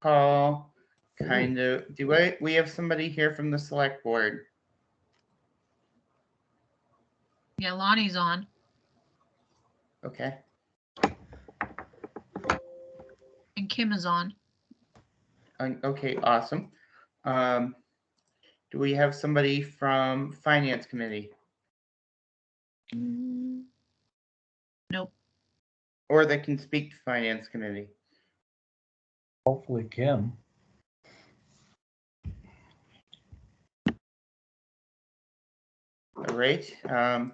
call. Kind of. We have somebody here from the select board? Yeah, Lonnie's on. Okay. And Kim is on. Okay, awesome. Do we have somebody from Finance Committee? Nope. Or that can speak to Finance Committee? Hopefully Kim. All right. I'm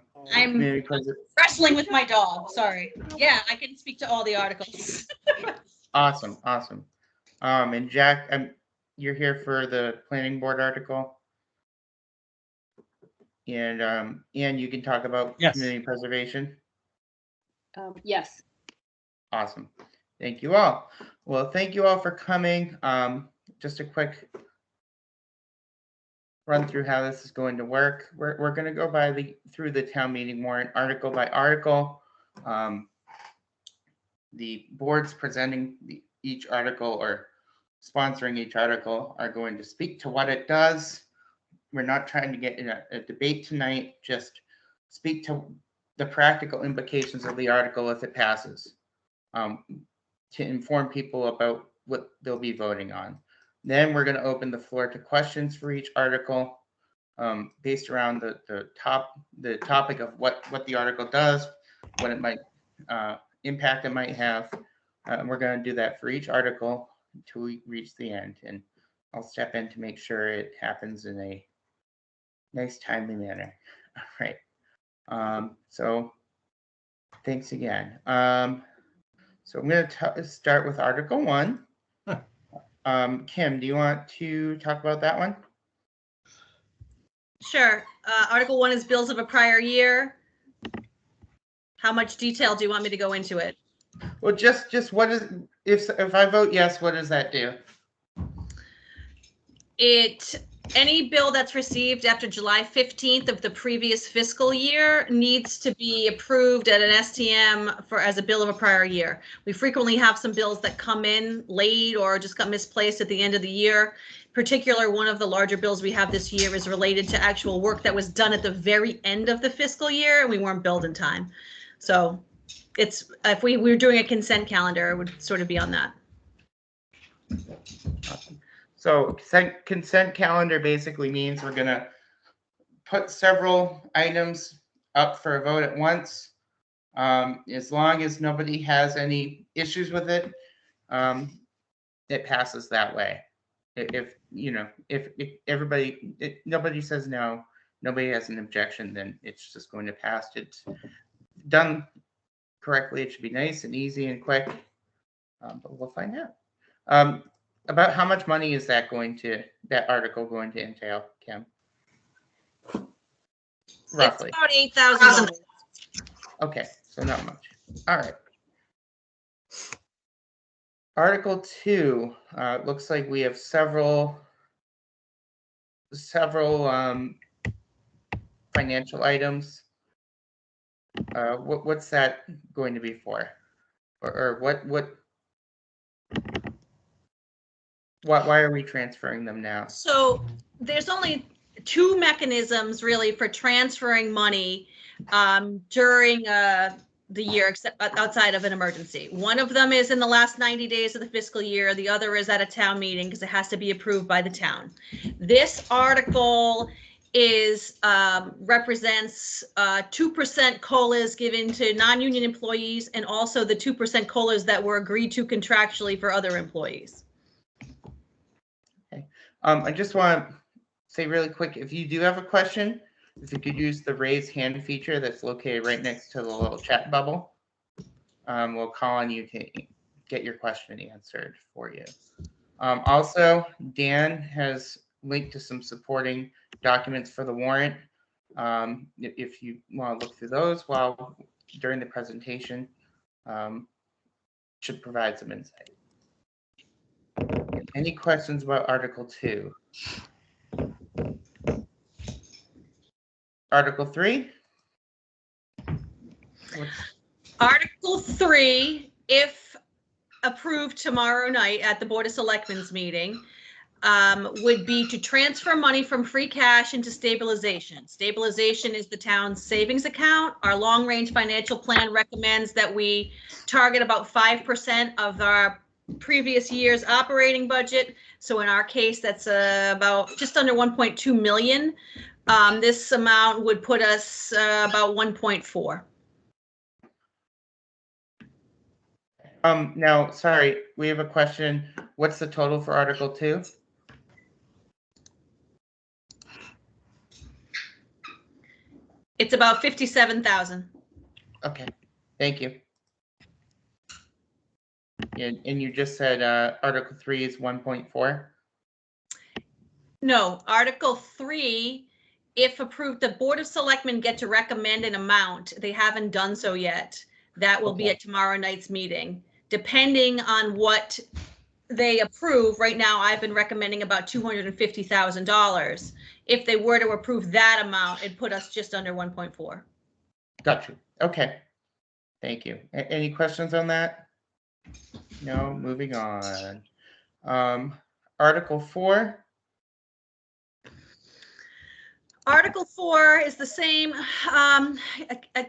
Community President. wrestling with my dog. Sorry. Yeah, I can speak to all the articles. Awesome, awesome. And Jack, you're here for the planning board article. And Ian, you can talk about Yes. community preservation. Yes. Awesome. Thank you all. Well, thank you all for coming. Just a quick run through how this is going to work. We're going to go through the town meeting warrant article by article. The boards presenting each article or sponsoring each article are going to speak to what it does. We're not trying to get in a debate tonight, just speak to the practical implications of the article if it passes, to inform people about what they'll be voting on. Then we're going to open the floor to questions for each article, based around the topic of what the article does, what it might impact it might have. We're going to do that for each article until we reach the end, and I'll step in to make sure it happens in a nice, timely manner. All right. So thanks again. So I'm going to start with Article 1. Kim, do you want to talk about that one? Sure. Article 1 is bills of a prior year. How much detail do you want me to go into it? Well, just what is, if I vote yes, what does that do? Any bill that's received after July 15th of the previous fiscal year needs to be approved at an STM as a bill of a prior year. We frequently have some bills that come in late or just got misplaced at the end of the year. In particular, one of the larger bills we have this year is related to actual work that was done at the very end of the fiscal year and we weren't billed in time. So it's, if we were doing a consent calendar, it would sort of be on that. Awesome. So consent calendar basically means we're going to put several items up for a vote at once. As long as nobody has any issues with it, it passes that way. If nobody says no, nobody has an objection, then it's just going to pass. It's done correctly. It should be nice and easy and quick, but we'll find out. About how much money is that article going to entail, Kim? Roughly. It's about $8,000. Okay, so not much. All right. Article 2, looks like we have several financial items. What's that going to be for? Or why are we transferring them now? So there's only two mechanisms really for transferring money during the year, except outside of an emergency. One of them is in the last 90 days of the fiscal year. The other is at a town meeting because it has to be approved by the town. This article represents 2% COLAs given to non-union employees and also the 2% COLAs that were agreed to contractually for other employees. I just want to say really quick, if you do have a question, if you could use the raise hand feature that's located right next to the little chat bubble, we'll call on you to get your question answered for you. Also, Dan has linked to some supporting documents for the warrant. If you want to look through those during the presentation, should provide some insight. Any questions about Article 2? Article 3? Article 3, if approved tomorrow night at the Board of Selectmen's meeting would be to transfer money from free cash into stabilization. Stabilization is the town's savings account. Our long-range financial plan recommends that we target about 5% of our previous year's operating budget. So in our case, that's about just under 1.2 million. This amount would put us about 1.4. Now, sorry, we have a question. What's the total for Article 2? It's about 57,000. Okay, thank you. And you just said Article 3 is 1.4? No, Article 3, if approved, the Board of Selectmen get to recommend an amount. They haven't done so yet. That will be Okay. at tomorrow night's meeting. Depending on what they approve, right now I've been recommending about $250,000. If they were to approve that amount, it'd put us just under 1.4. Got you. Okay. Thank you. Any questions on that? No, moving on. Article 4. Article 4 is the same. A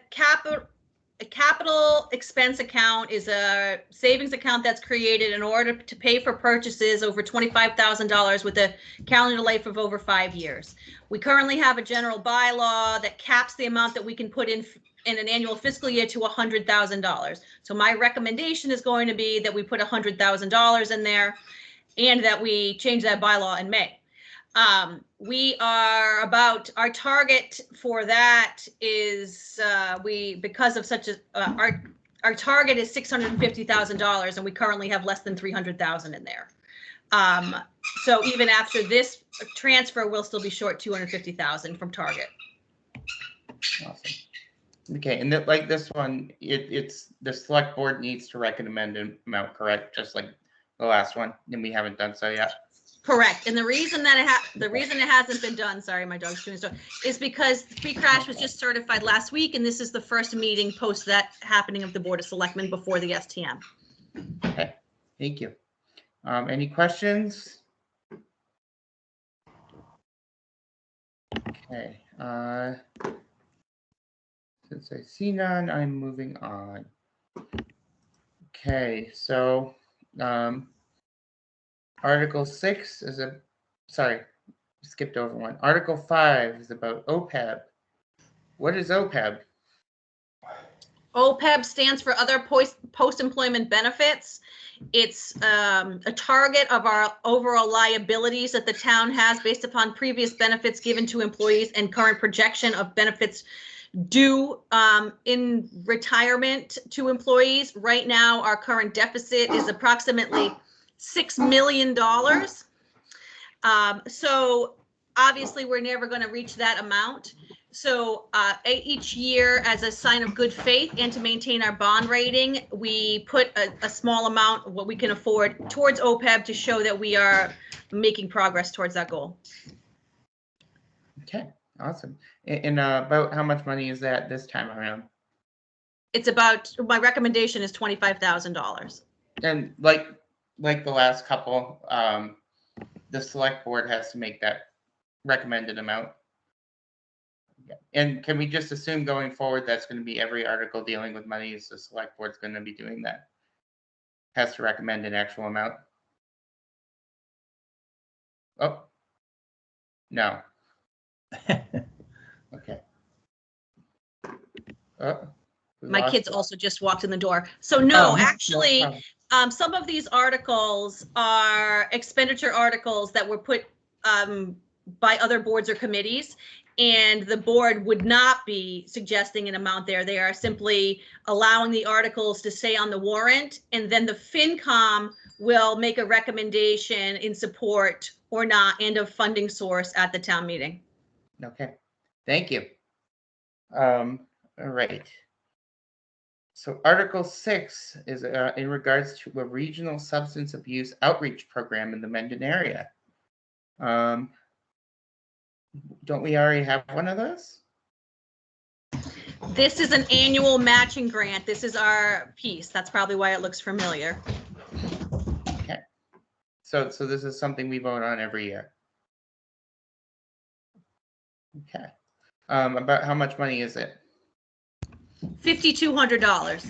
capital expense account is a savings account that's created in order to pay for purchases over $25,000 with a calendar life of over 5 years. We currently have a general bylaw that caps the amount that we can put in an annual fiscal year to $100,000. So my recommendation is going to be that we put $100,000 in there and that we change that bylaw in May. Our target for that is because of such a our target is $650,000 and we currently have less than 300,000 in there. So even after this transfer, we'll still be short 250,000 from target. Awesome. Okay, and like this one, it's the select board needs to recommend an amount, correct? Just like the last one, and we haven't done so yet. Correct, and the reason that it hasn't been done, sorry, my dog's doing so, is because free cash was just certified last week, and this is the first meeting post that happening of the Board of Selectmen before the STM. Okay, thank you. Any questions? Okay, since I see none, I'm moving on. Okay, so Article 6 is skipped over one. Article 5 is about OPEB. What is OPEB? OPEB stands for Other Post-Employment Benefits. It's a target of our overall liabilities that the town has based upon previous benefits given to employees and current projection of benefits due in retirement to employees. Right now, our current deficit is approximately $6 million. So obviously, we're never going to reach that amount. So each year, as a sign of good faith and to maintain our bond rating, we put a small amount, what we can afford, towards OPEB to show that we are making progress towards that goal. Okay, awesome. And about how much money is that this time around? It's about, my recommendation is $25,000. And like the last couple, the select board has to make that recommended amount. Yeah. And can we just assume going forward that's going to be every article dealing with money is the select board's going to be doing that? Has to recommend an actual amount? Oh, no. Okay. Oh, we My lost kids it. also just walked in the door. So no, Oh, actually, no problem. some of these articles are expenditure articles that were put by other boards or committees, and the board would not be suggesting an amount there. They are simply allowing the articles to stay on the warrant, and then the FinCom will make a recommendation in support or not and of funding source at the town meeting. Okay, thank you. All right. So Article 6 is in regards to a regional substance abuse outreach program in the Mendon area. Don't we already have one of those? This is an annual matching grant. This is our piece. That's probably why it looks familiar. So this is something we vote on every year. Okay. About how much money is it? $5,200.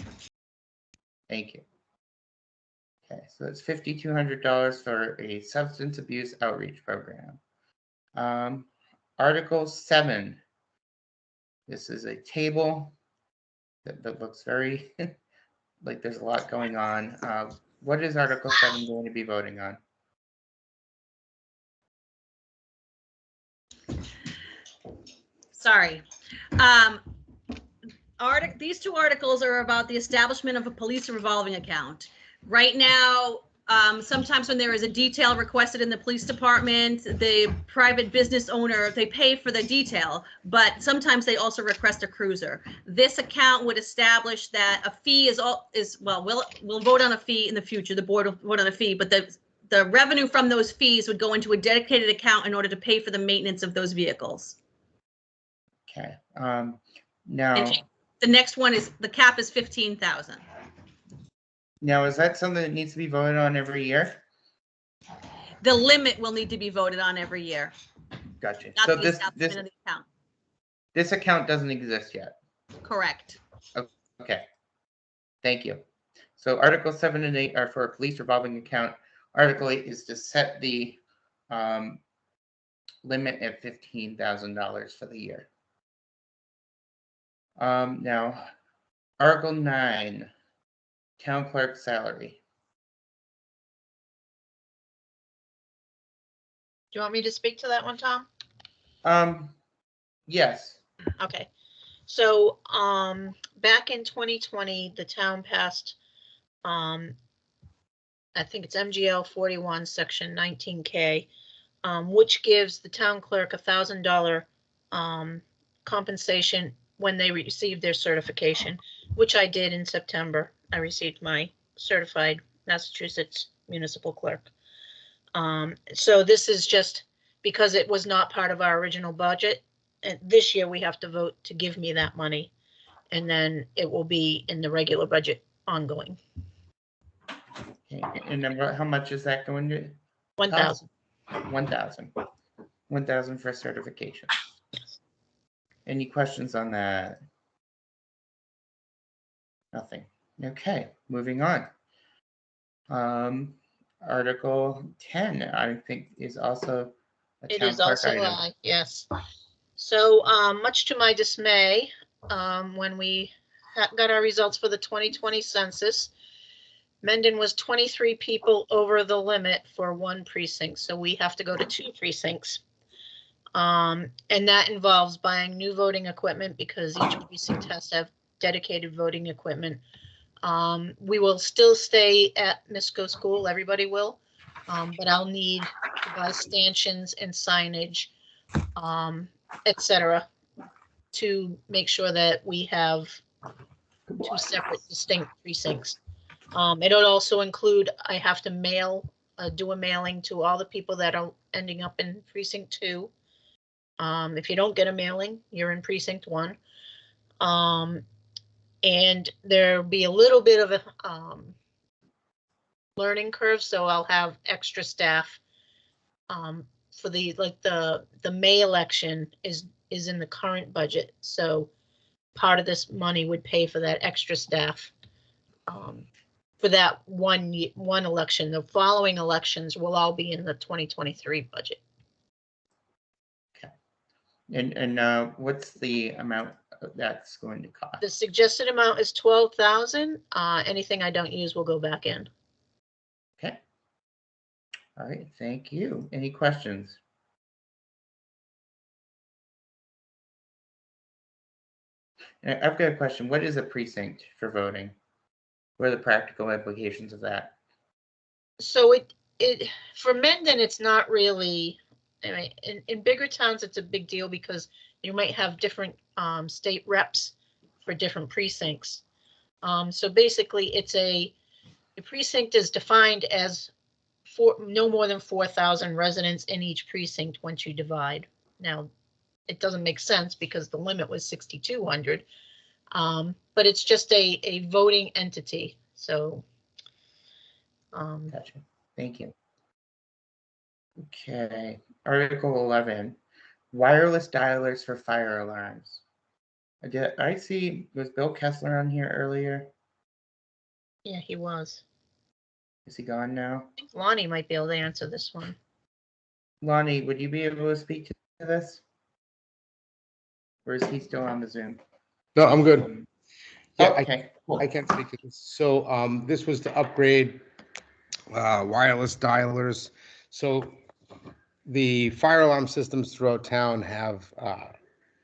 Thank you. Okay, so it's $5,200 for a substance abuse outreach program. Article 7. This is a table that looks very like there's a lot going on. What is Article 7 going to be voting on? Sorry. These two articles are about the establishment of a police revolving account. Right now, sometimes when there is a detail requested in the police department, the private business owner, they pay for the detail, but sometimes they also request a cruiser. This account would establish that a fee we'll vote on a fee in the future. The board will vote on a fee, but the revenue from those fees would go into a dedicated account in order to pay for the maintenance of those vehicles. Okay. Now, The next one is, the cap is 15,000. now is that something that needs to be voted on every year? The limit will need to be voted on every year, Gotcha. not So the this establishment of the account. this account doesn't exist yet. Correct. Okay. Thank you. So Article 7 and 8 are for a police revolving account. Article 8 is to set the limit at $15,000 for the year. Now, Article 9, town clerk salary. Do you want me to speak to that one, Tom? Yes. Okay. So, back in 2020, the town passed, I think it's MGL 41, section 19K, which gives the town clerk $1,000 compensation when they receive their certification, which I did in September. I received my certified Massachusetts municipal clerk. So this is just because it was not part of our original budget. And this year we have to vote to give me that money. And then it will be in the regular budget ongoing. Okay. And then how much is that going to? 1,000. 1,000. 1,000 for certification. Any questions on that? Nothing. Okay, moving on. Article 10, I think, is also a It town is clerk also item. yes. So much to my dismay, when we got our results for the 2020 census, Mendon was 23 people over the limit for one precinct. So we have to go to 2 precincts. And that involves buying new voting equipment because each precinct has to have dedicated voting equipment. We will still stay at Misco School, everybody will, but I'll need to buy stanchions and signage, etc., to make sure that we have 2 separate distinct precincts. It'll also include, I have to do a mailing to all the people that are ending up in precinct 2. If you don't get a mailing, you're in precinct 1. And there'll be a little bit of a learning curve, so I'll have extra staff for the May election is in the current budget, so part of this money would pay for that extra staff for that one election. The following elections will all be in the 2023 budget. And what's the amount that's going to cost? The suggested amount is 12,000. Anything I don't use will go back in. Okay. All right, thank you. Any questions? I've got a question. What is a precinct for voting? What are the practical implications of that? So it for Mendon, it's not really. Anyway, in bigger towns, it's a big deal because you might have different state reps for different precincts. So basically, a precinct is defined as no more than 4,000 residents in each precinct once you divide. Now, it doesn't make sense because the limit was 6,200, but it's just a voting entity. So, Gotcha. Thank you. Okay, Article 11, wireless dialers for fire alarms. I see, was Bill Kessler on here earlier? Yeah, he was. Is he gone now? I think Lonnie might be able to answer this one. Lonnie, would you be able to speak to this? Or is he still on the Zoom? No, I'm good. Yeah, Okay, cool. I can speak to this. So this was to upgrade wireless dialers. So the fire alarm systems throughout town have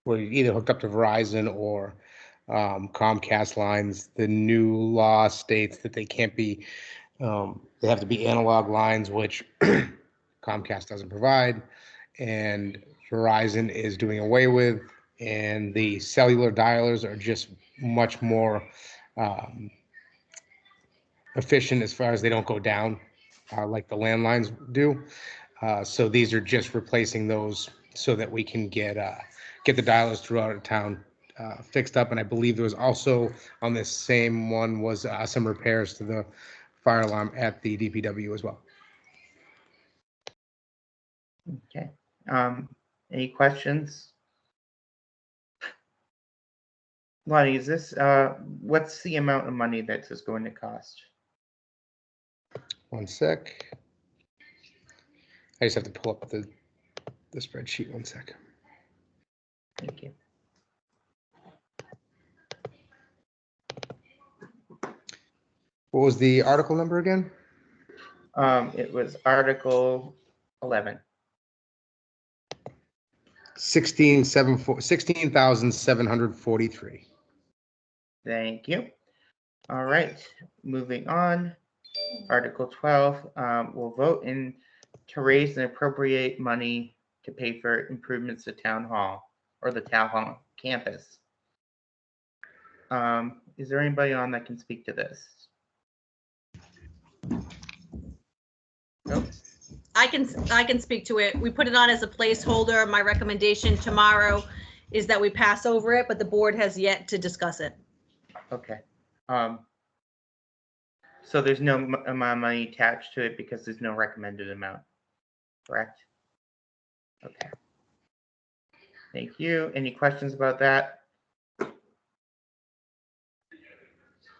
were either hooked up to Verizon or Comcast lines. The new law states that they can't be, they have to be analog lines, which Comcast doesn't provide, and Verizon is doing away with. And the cellular dialers are just much more efficient as far as they don't go down like the landlines do. So these are just replacing those so that we can get the dialers throughout town fixed up. And I believe there was also on this same one was some repairs to the fire alarm at the DPW as well. Okay. Any questions? Lonnie, is this, what's the amount of money that this is going to cost? One sec. I just have to pull up the spreadsheet. One sec. Thank you. What was the article number again? It was Article 11. 16,743. Thank you. All right, moving on. Article 12, we'll vote in to raise and appropriate money to pay for improvements to town hall or the town hall campus. Is there anybody on that can speak to this? Nope. I can speak to it. We put it on as a placeholder. My recommendation tomorrow is that we pass over it, but the board has yet to discuss it. Okay. So there's no amount of money attached to it because there's no recommended amount, correct? Okay. Thank you. Any questions about that?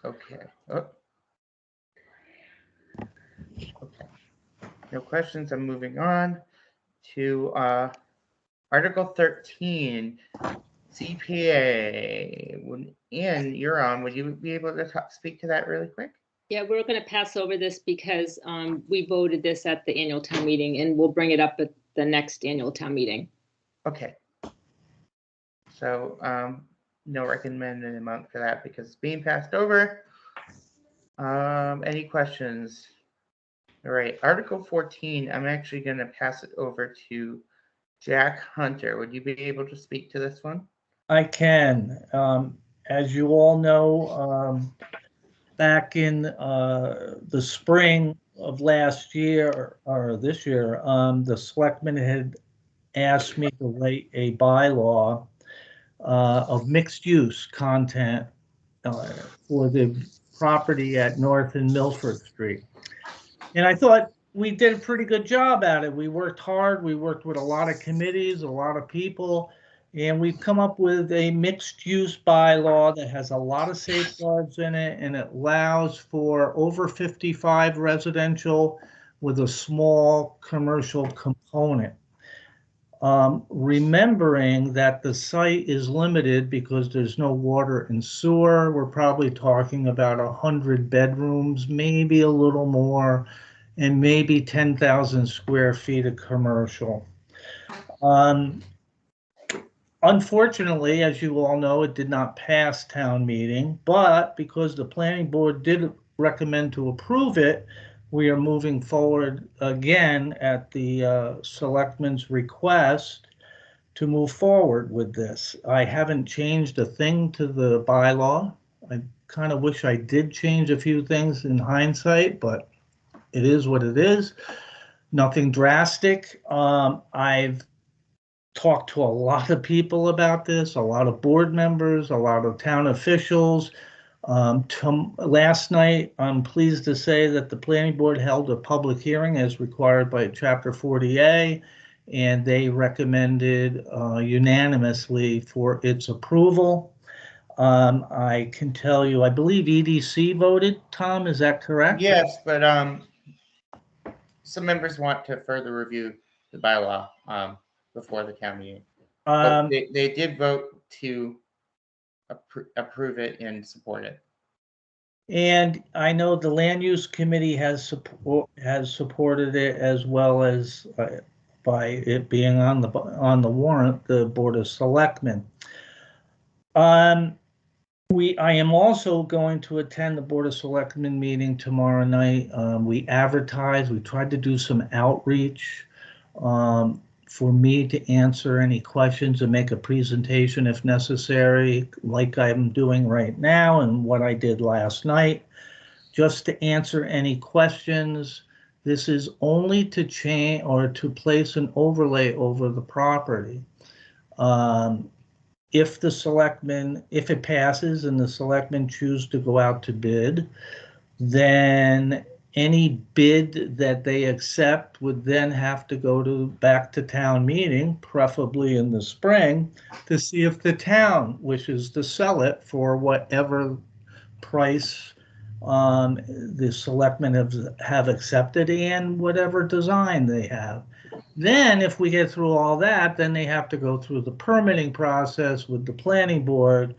Okay. Oh. Okay. No questions. I'm moving on to Article 13, CPA. Ann, you're on. Would you be able to speak to that really quick? Yeah, we're going to pass over this because we voted this at the annual town meeting, and we'll bring it up at the next annual town meeting. Okay. So no recommended amount for that because it's being passed over. Any questions? All right, Article 14, I'm actually going to pass it over to Jack Hunter. Would you be able to speak to this one? I can. As you all know, back in the spring of last year or this year, the selectmen had asked me to write a bylaw of mixed use content for the property at North and Milford Street. And I thought we did a pretty good job at it. We worked hard. We worked with a lot of committees, a lot of people, and we've come up with a mixed use bylaw that has a lot of safeguards in it, and it allows for over 55 residential with a small commercial component. Remembering that the site is limited because there's no water and sewer, we're probably talking about 100 bedrooms, maybe a little more, and maybe 10,000 square feet of commercial. Unfortunately, as you all know, it did not pass town meeting, but because the planning board did recommend to approve it, we are moving forward again at the selectmen's request to move forward with this. I haven't changed a thing to the bylaw. I kind of wish I did change a few things in hindsight, but it is what it is. Nothing drastic. I've talked to a lot of people about this, a lot of board members, a lot of town officials. Last night, I'm pleased to say that the planning board held a public hearing as required by Chapter 40A, and they recommended unanimously for its approval. I can tell you, I believe EDC voted. Tom, is that correct? Yes, but some members want to further review the bylaw before the town meeting. But they did vote to approve it and support it. And I know the land use committee has supported it, as well as by it being on the warrant, the Board of Selectmen. I am also going to attend the Board of Selectmen meeting tomorrow night. We advertised, we tried to do some outreach for me to answer any questions and make a presentation if necessary, like I'm doing right now and what I did last night, just to answer any questions. This is only to change or to place an overlay over the property. If it passes and the selectmen choose to go out to bid, then any bid that they accept would then have to go back to town meeting, preferably in the spring, to see if the town wishes to sell it for whatever price the selectmen have accepted and whatever design they have. Then if we get through all that, then they have to go through the permitting process with the planning board,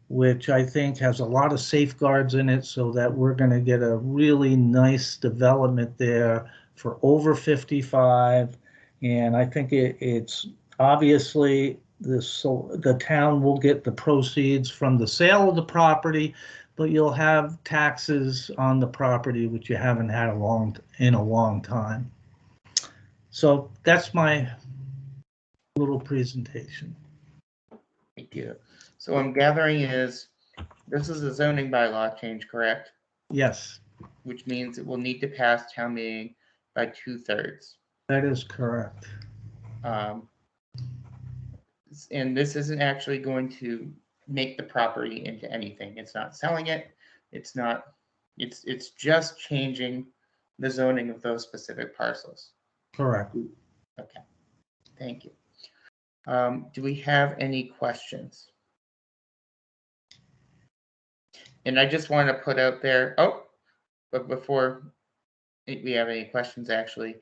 which I think has a lot of safeguards in it, so that we're going to get a really nice development there for over 55. And I think it's obviously the town will get the proceeds from the sale of the property, but you'll have taxes on the property, which you haven't had in a long time. So that's my little presentation. Thank you. So what I'm gathering is this is a zoning bylaw change, correct? Yes, Which means it will need to pass town meeting by 2/3. that is correct. And this isn't actually going to make the property into anything. It's not selling it. It's just changing the zoning of those specific parcels. Correct. Okay, thank you. Do we have any questions? And I just want to put out there, but before we have any questions, actually,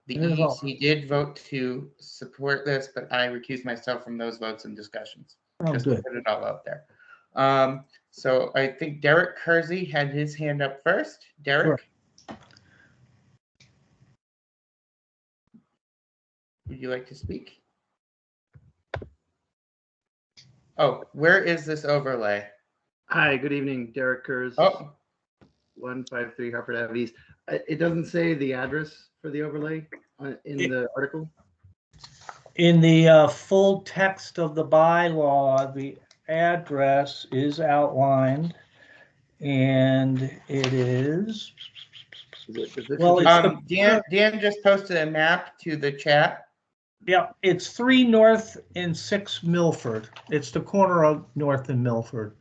the EDC did vote to support this, but I recused myself from those votes and discussions. Oh, Just good. to put it all out there. So I think Derek Kersey had his hand up first. Derek? Sure. Would you like to speak? Oh, where is this overlay? Hi, good evening, Derek Kurz, Oh, 153 Hartford Ave East. It doesn't say the address for the overlay in the article? In the full text of the bylaw, the address is outlined, and it is. Well, it's Dan just posted a map to the chat. Yeah, it's 3 North and 6 Milford. It's the corner of North and Milford.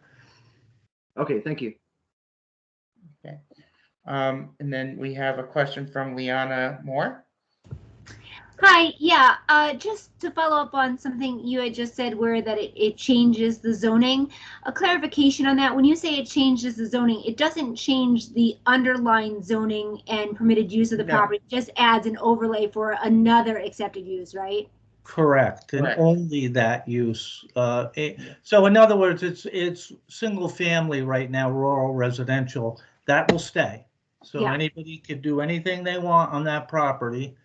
Okay, thank you. Okay. And then we have a question from Liana Moore. Hi, yeah, just to follow up on something you had just said where that it changes the zoning. A clarification on that, when you say it changes the zoning, it doesn't change the underlying zoning and permitted use of the No. property, it just adds an overlay for another accepted use, right? Correct, and Correct. only that use. So in other words, it's single family right now, rural residential. That will stay. So Yeah. anybody could do anything they want on that property,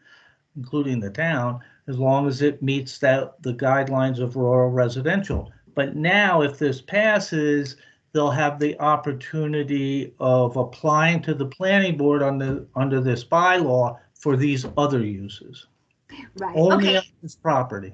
including the town, as long as it meets the guidelines of rural residential. But now, if this passes, they'll have the opportunity of applying to the planning board under this bylaw for these other uses. Right, Only okay, on this property.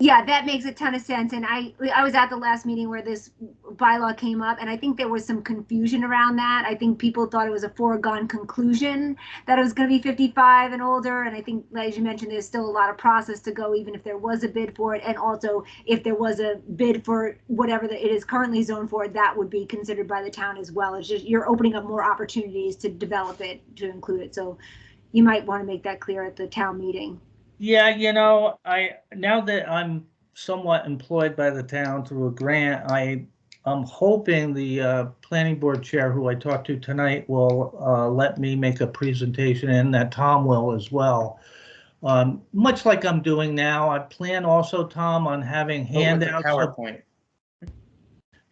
Yeah, that makes a ton of sense. And I was at the last meeting where this bylaw came up, and I think there was some confusion around that. I think people thought it was a foregone conclusion that it was going to be 55 and older. And I think, as you mentioned, there's still a lot of process to go, even if there was a bid for it. And also, if there was a bid for whatever it is currently zoned for, that would be considered by the town as well. It's just you're opening up more opportunities to develop it, to include it. So you might want to make that clear at the town meeting. Yeah, now that I'm somewhat employed by the town through a grant, I'm hoping the planning board chair who I talked to tonight will let me make a presentation, and that Tom will as well. Much like I'm doing now, I plan also, Tom, on having handouts. PowerPoint.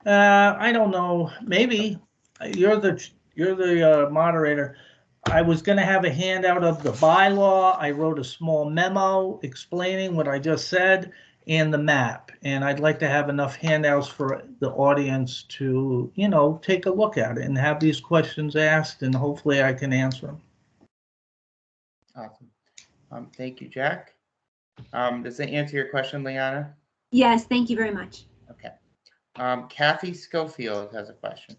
I don't know, maybe. You're the moderator. I was going to have a handout of the bylaw. I wrote a small memo explaining what I just said and the map. And I'd like to have enough handouts for the audience to, take a look at it and have these questions asked, and hopefully I can answer them. Awesome. Thank you, Jack. Does that answer your question, Liana? Yes, thank you very much. Okay. Kathy Schofield has a question.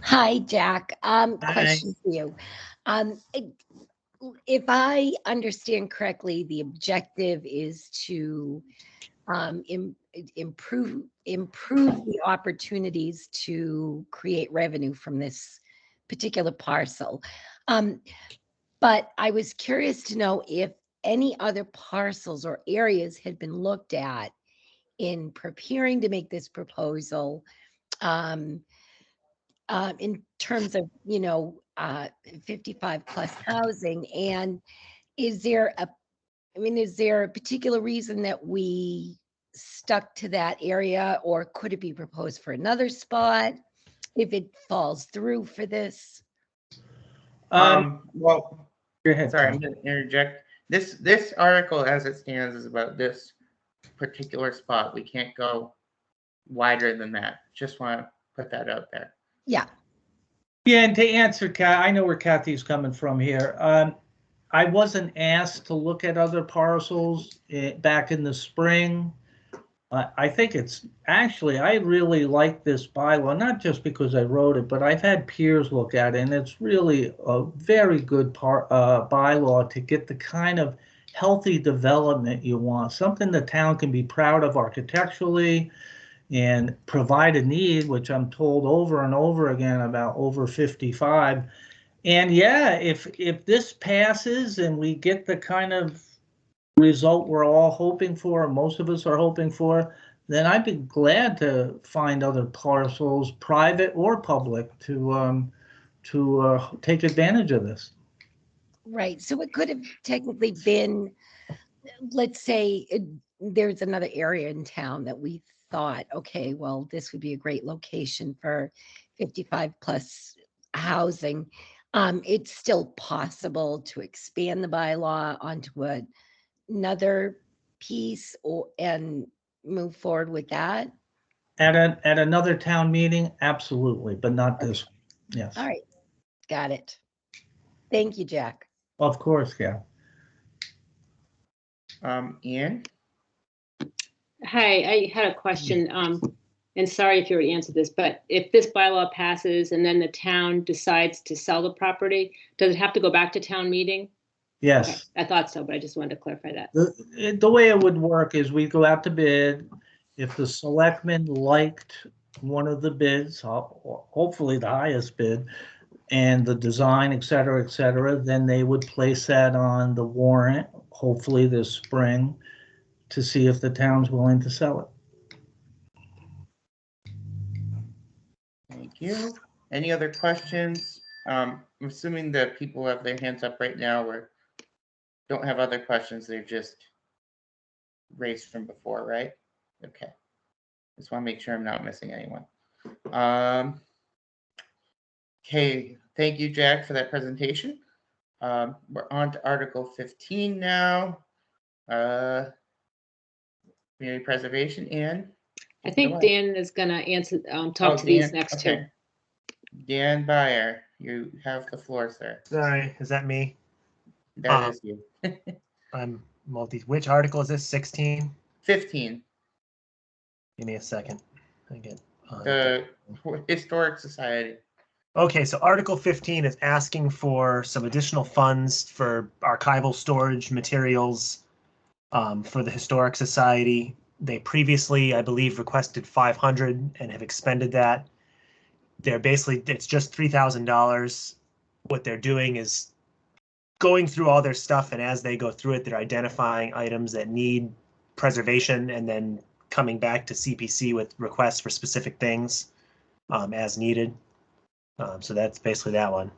Hi, Jack. Question for you. If I understand correctly, the objective is to improve the opportunities to create revenue from this particular parcel. But I was curious to know if any other parcels or areas had been looked at in preparing to make this proposal, in terms of, 55 plus housing. And is there a particular reason that we stuck to that area, or could it be proposed for another spot if it falls through for this? Well, Go ahead, sorry, Tom. I'm going to interject. This article, as it stands, is about this particular spot. We can't go wider than that. Just want to put that out there. Yeah. Yeah, and to answer, I know where Kathy's coming from here. I wasn't asked to look at other parcels back in the spring. I think it's actually, I really like this bylaw, not just because I wrote it, but I've had peers look at it, and it's really a very good bylaw to get the kind of healthy development you want, something the town can be proud of architecturally and provide a need, which I'm told over and over again about over 55. And yeah, if this passes and we get the kind of result we're all hoping for, most of us are hoping for, then I'd be glad to find other parcels, private or public, to take advantage of this. Right. So it could have technically been, let's say there's another area in town that we thought, okay, well, this would be a great location for 55 plus housing. It's still possible to expand the bylaw onto another piece and move forward with that. At another town meeting, absolutely, but not this. Yes. All right. Got it. Thank you, Jack. Of course, yeah. Ian? Hi, I had a question, and sorry if you already answered this, but if this bylaw passes and then the town decides to sell the property, does it have to go back to town meeting? Yes. Okay, I thought so, but I just wanted to clarify that. The way it would work is we go out to bid. If the selectmen liked one of the bids, hopefully the highest bid, and the design, et cetera, then they would place that on the warrant, hopefully this spring, to see if the town's willing to sell it. Thank you. Any other questions? I'm assuming that people have their hands up right now or don't have other questions. They're just raised from before, right? Okay. Just want to make sure I'm not missing anyone. Okay, thank you, Jack, for that presentation. We're on to Article 15 now. Community preservation, and I think Dan is gonna answer, talk to these next two. Dan Byer, you have the floor, sir. Sorry, is that me? That is you. I'm which article is this? 16? 15, Give me a second. I get, the Historic Society. Okay, so Article 15 is asking for some additional funds for archival storage materials for the Historic Society. They previously, I believe, requested 500 and have expended that. They're basically, it's just $3,000. What they're doing is going through all their stuff, and as they go through it, they're identifying items that need preservation and then coming back to CPC with requests for specific things as needed. So that's basically that one.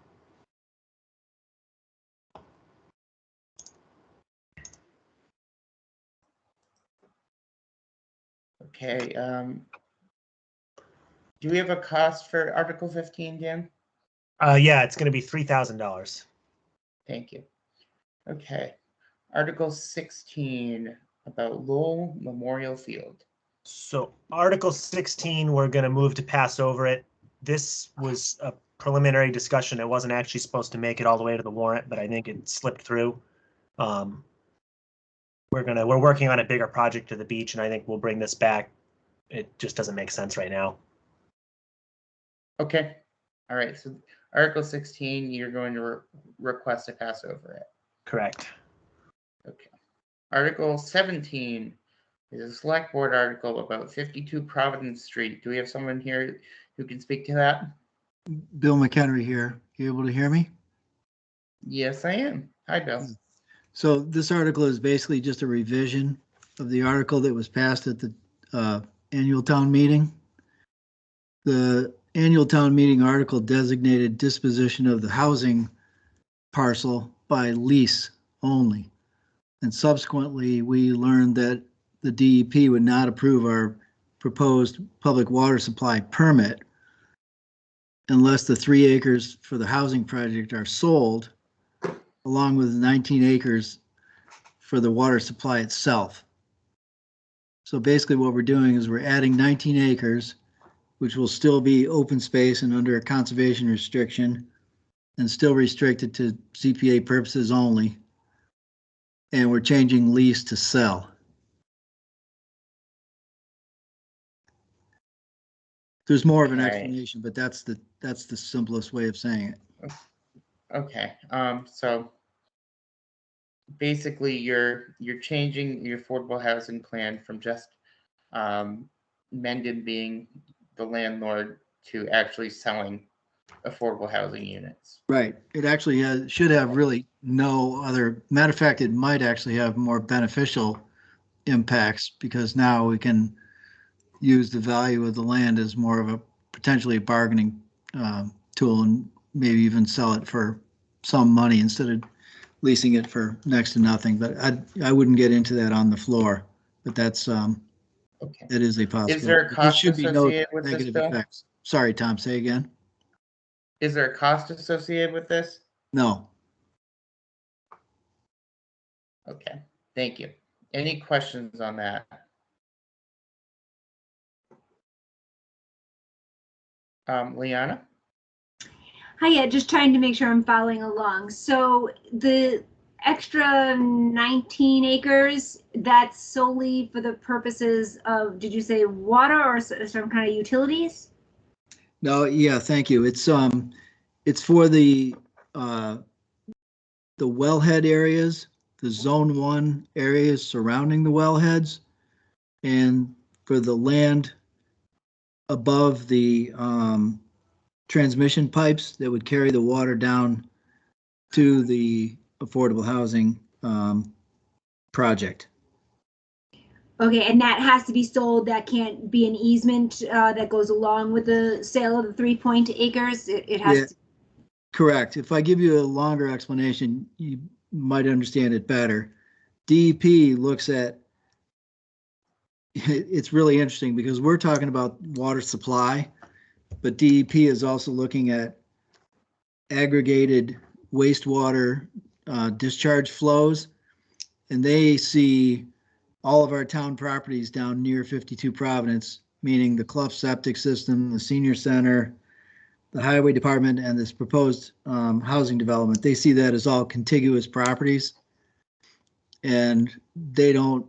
Okay, do we have a cost for Article 15, Dan? Yeah, it's going to be $3,000. Thank you. Okay, Article 16, about Lowell Memorial Field. So Article 16, we're going to move to pass over it. This was a preliminary discussion. It wasn't actually supposed to make it all the way to the warrant, but I think it slipped through. We're working on a bigger project to the beach, and I think we'll bring this back. It just doesn't make sense right now. Okay, all right, so Article 16, you're going to request to pass over it. Correct. Okay. Article 17 is a select board article about 52 Providence Street. Do we have someone here who can speak to that? Bill McHenry here. You able to hear me? Yes, I am. Hi, Bill. So this article is basically just a revision of the article that was passed at the annual town meeting. The annual town meeting article designated disposition of the housing parcel by lease only. And subsequently, we learned that the DEP would not approve our proposed public water supply permit unless the 3 acres for the housing project are sold, along with 19 acres for the water supply itself. So basically what we're doing is we're adding 19 acres, which will still be open space and under a conservation restriction and still restricted to CPA purposes only. And we're changing lease to sell. There's more of an explanation, but that's the simplest way of saying it. Okay, so basically you're changing your affordable housing plan from just Mendon being the landlord to actually selling affordable housing units. Right. It actually should have really no other, matter of fact, it might actually have more beneficial impacts because now we can use the value of the land as more of a potentially a bargaining tool and maybe even sell it for some money instead of leasing it for next to nothing. But I wouldn't get into that on the floor, but that's okay. It is a possibility. Is there a cost should be no associated with this, negative Bill? effects. Sorry, Tom, say again. Is there a cost associated with this? No. Okay, thank you. Any questions on that? Liana? Hi, yeah, just trying to make sure I'm following along. So the extra 19 acres, that's solely for the purposes of, did you say water or some kind of utilities? No, yeah, thank you. It's for the wellhead areas, the zone 1 areas surrounding the wellheads, and for the land above the transmission pipes that would carry the water down to the affordable housing project. Okay, and that has to be sold. That can't be an easement that goes along with the sale of the 3 acres. It has Yeah, to. correct. If I give you a longer explanation, you might understand it better. DEP looks at, it's really interesting because we're talking about water supply, but DEP is also looking at aggregated wastewater discharge flows, and they see all of our town properties down near 52 Providence, meaning the Clough Septic System, the Senior Center, the Highway Department, and this proposed housing development. They see that as all contiguous properties, and they don't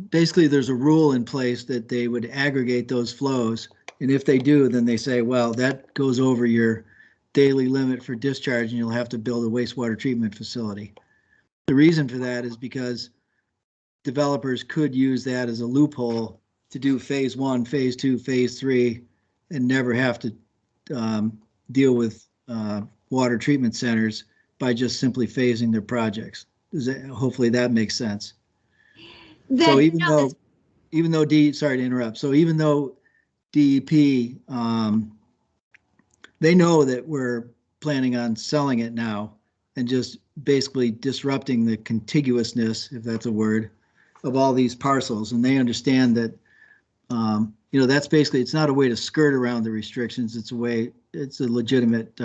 basically there's a rule in place that they would aggregate those flows. And if they do, then they say, well, that goes over your daily limit for discharge and you'll have to build a wastewater treatment facility. The reason for that is because developers could use that as a loophole to do phase 1, phase 2, phase 3, and never have to deal with water treatment centers by just simply phasing their projects. Hopefully that makes sense. So even though sorry to interrupt. So even though DEP, they know that we're planning on selling it now and just basically disrupting the contiguousness, if that's a word, of all these parcels. And they understand that, that's basically, it's not a way to skirt around the restrictions. It's a legitimate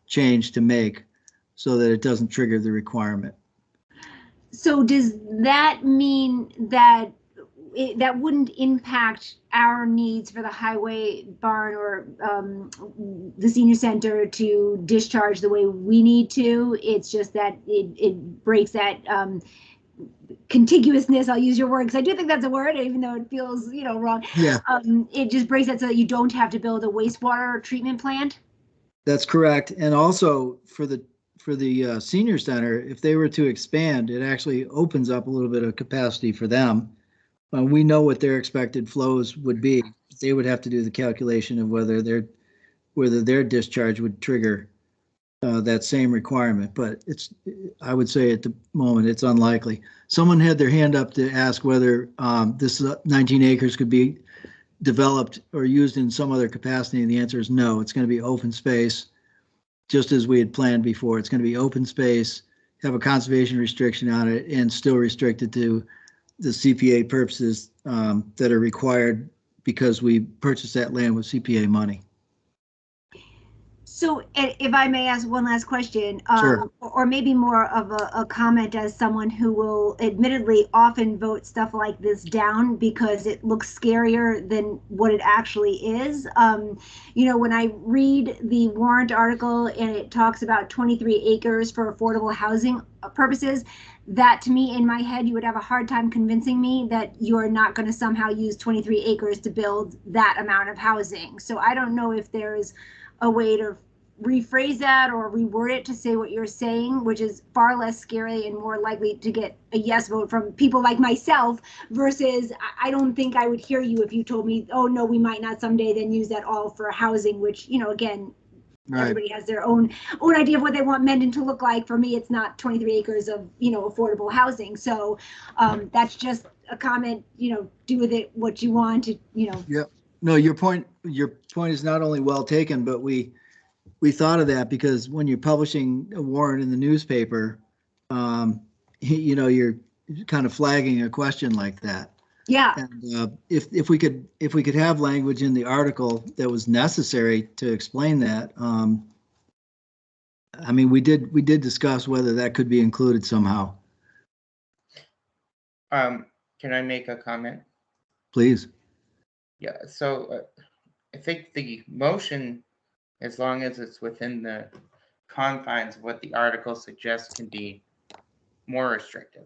change to make so that it doesn't trigger the requirement. So does that mean that that wouldn't impact our needs for the highway barn or the senior center to discharge the way we need to? It's just that it breaks that contiguousness. I'll use your word because I do think that's a word, even though it feels wrong. Yeah. It just breaks that so that you don't have to build a wastewater treatment plant. That's correct. And also for the senior center, if they were to expand, it actually opens up a little bit of capacity for them. We know what their expected flows would be. They would have to do the calculation of whether their discharge would trigger that same requirement. But I would say at the moment, it's unlikely. Someone had their hand up to ask whether this 19 acres could be developed or used in some other capacity. And the answer is no. It's going to be open space, just as we had planned before. It's going to be open space, have a conservation restriction on it, and still restricted to the CPA purposes that are required because we purchased that land with CPA money. So if I may ask one last question, Sure. Or maybe more of a comment as someone who will admittedly often vote stuff like this down because it looks scarier than what it actually is. When I read the warrant article and it talks about 23 acres for affordable housing purposes, that to me, in my head, you would have a hard time convincing me that you're not going to somehow use 23 acres to build that amount of housing. So I don't know if there's a way to rephrase that or reword it to say what you're saying, which is far less scary and more likely to get a yes vote from people like myself versus I don't think I would hear you if you told me, oh no, we might not someday then use that all for housing, which, again, Right. Everybody has their own idea of what they want Mendon to look like. For me, it's not 23 acres of, affordable housing. So that's just a comment, do with it what you want to, Yeah. No, your point is not only well taken, but we thought of that because when you're publishing a warrant in the newspaper, you're kind of flagging a question like that. Yeah. And if we could have language in the article that was necessary to explain that, we did discuss whether that could be included somehow. Can I make a comment? Please. Yeah, so I think the motion, as long as it's within the confines of what the article suggests, can be more restrictive.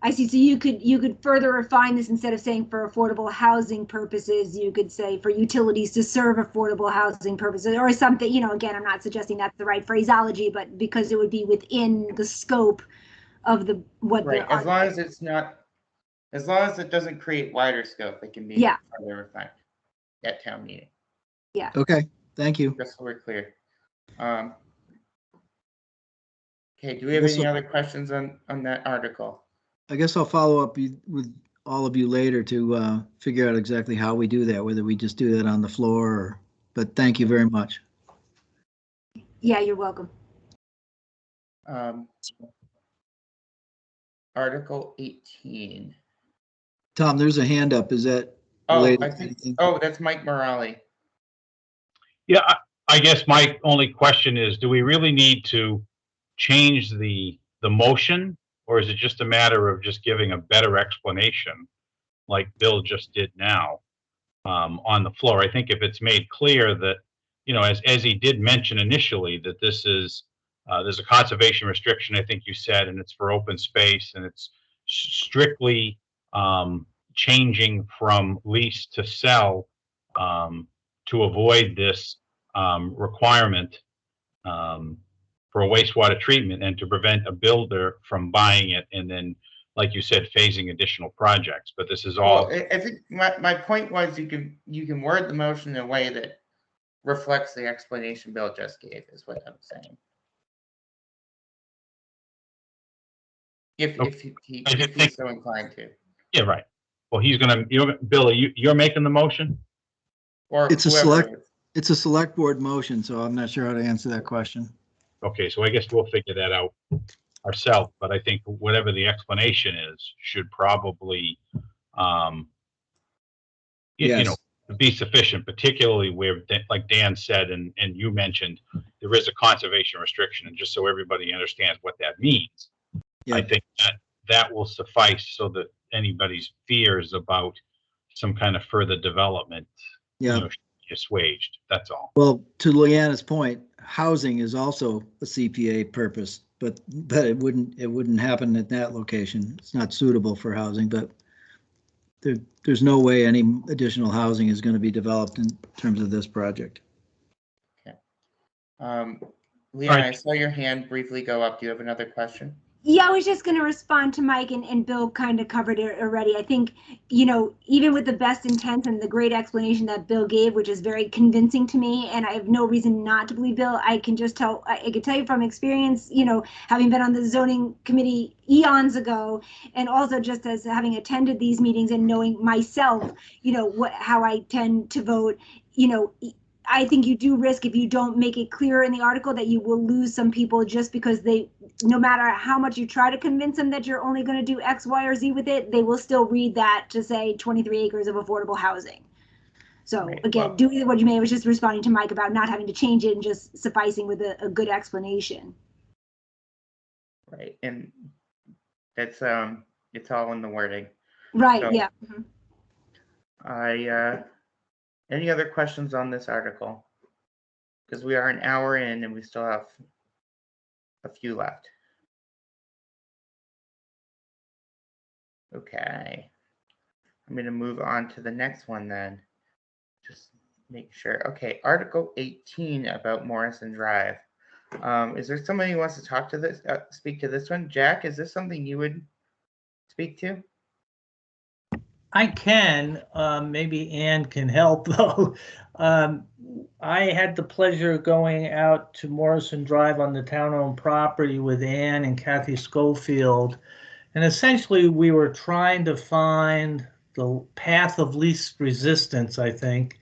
I see. So you could further refine this. Instead of saying for affordable housing purposes, you could say for utilities to serve affordable housing purposes or something, again, I'm not suggesting that's the right phraseology, but because it would be within the scope of what right. As long as it doesn't create wider scope, it can be further refined at town meeting. Yeah. Okay. Thank you. Just so we're clear. Okay. Do we have any other questions on that article? I guess I'll follow up with all of you later to figure out exactly how we do that, whether we just do that on the floor but thank you very much. Yeah, you're welcome. Article 18. Tom, there's a hand up. Is that Oh, related? That's Mike Morale. Yeah, I guess my only question is, do we really need to change the motion? Or is it just a matter of just giving a better explanation like Bill just did now on the floor? I think if it's made clear that, as he did mention initially, that this is There's a conservation restriction, I think you said, and it's for open space, and it's strictly changing from lease to sell to avoid this requirement for a wastewater treatment and to prevent a builder from buying it and then, like you said, phasing additional projects. But this is all. Well, I think my point was you can word the motion in a way that reflects the explanation Bill just gave, is what I'm saying. If he's so inclined to. Yeah, right. Well, Bill, you're making the motion? Or It's a whoever. it's a select board motion, so I'm not sure how to answer that question. Okay, so I guess we'll figure that out ourselves, but I think whatever the explanation is should probably, you know, be sufficient, particularly where, like Dan said, and you mentioned, there is a conservation restriction, and just so everybody understands what that means, I think that will suffice so that anybody's fears about some kind of further development, you know, should be assuaged. That's all. Well, to Leanna's point, housing is also a CPA purpose, but it wouldn't happen at that location. It's not suitable for housing, but there's no way any additional housing is going to be developed in terms of this project. Okay. Leon, I saw your hand briefly go up. Do you have another question? Yeah, I was just going to respond to Mike, and Bill kind of covered it already. I think, you know, even with the best intent and the great explanation that Bill gave, which is very convincing to me, and I have no reason not to believe Bill, I can tell you from experience, you know, having been on the zoning committee eons ago, and also just as having attended these meetings and knowing myself, you know, how I tend to vote, you know, I think you do risk, if you don't make it clear in the article, that you will lose some people just because no matter how much you try to convince them that you're only going to do X, Y, or Z with it, they will still read that to say 23 acres of affordable housing. So again, do what you may. I was just responding to Mike about not having to change it and just sufficing with a good explanation. Right, and it's all in the wording. Right, so, yeah. Any other questions on this article? Because we are an hour in and we still have a few left. Okay. I'm going to move on to the next one then. Just make sure. Okay, Article 18 about Morrison Drive. Is there somebody who wants to talk to this, speak to this one? Jack, is this something you would speak to? I can, maybe Ann can help though. I had the pleasure of going out to Morrison Drive on the town-owned property with Ann and Kathy Schofield. And essentially we were trying to find the path of least resistance, I think,